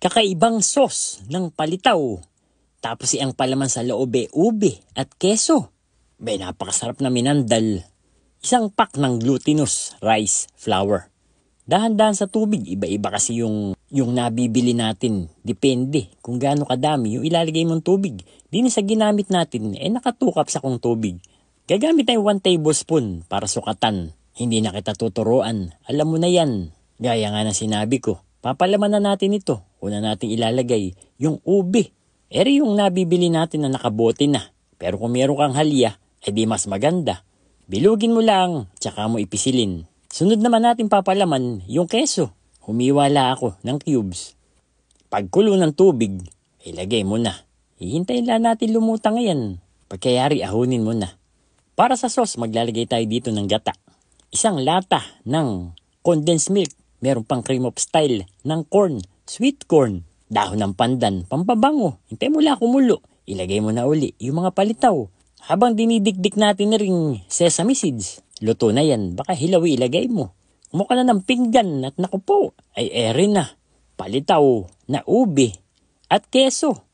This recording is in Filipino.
Kakaibang sauce ng palitaw. Tapos ang palaman sa loob ube at keso. Napakasarap na minandal. Isang pack ng glutinous rice flour. Dahan-dahan sa tubig, iba-iba kasi yung nabibili natin. Depende kung gaano kadami yung ilalagay mong tubig. Di sa ginamit natin, nakatukap sa kung tubig. Gagamit tayo 1 tablespoon para sukatan. Hindi na kita tuturuan. Alam mo na yan. Gaya nga ng sinabi ko, papalaman na natin ito. Una natin ilalagay yung ube. Yung nabibili natin na nakabote na. Pero kung meron kang halya, di mas maganda. Bilugin mo lang, tsaka mo ipisilin. Sunod naman natin papalaman yung keso. Humiwala ako ng cubes. Pagkulo ng tubig, ilagay mo na. Hihintayin lang natin lumutang ngayon. Pagkayari, ahunin mo na. Para sa sauce, maglalagay tayo dito ng gata. Isang lata ng condensed milk. Meron pang cream of style ng corn, sweet corn. Dahon ng pandan, pampabango. Hintay mo lang kumulo. Ilagay mo na uli yung mga palitaw. Habang dinidikdik natin na ring sesame seeds. Luto na yan, baka hilawi ilagay mo. Mukha na ng pinggan at naku po, ere na. Palitaw na ube at keso.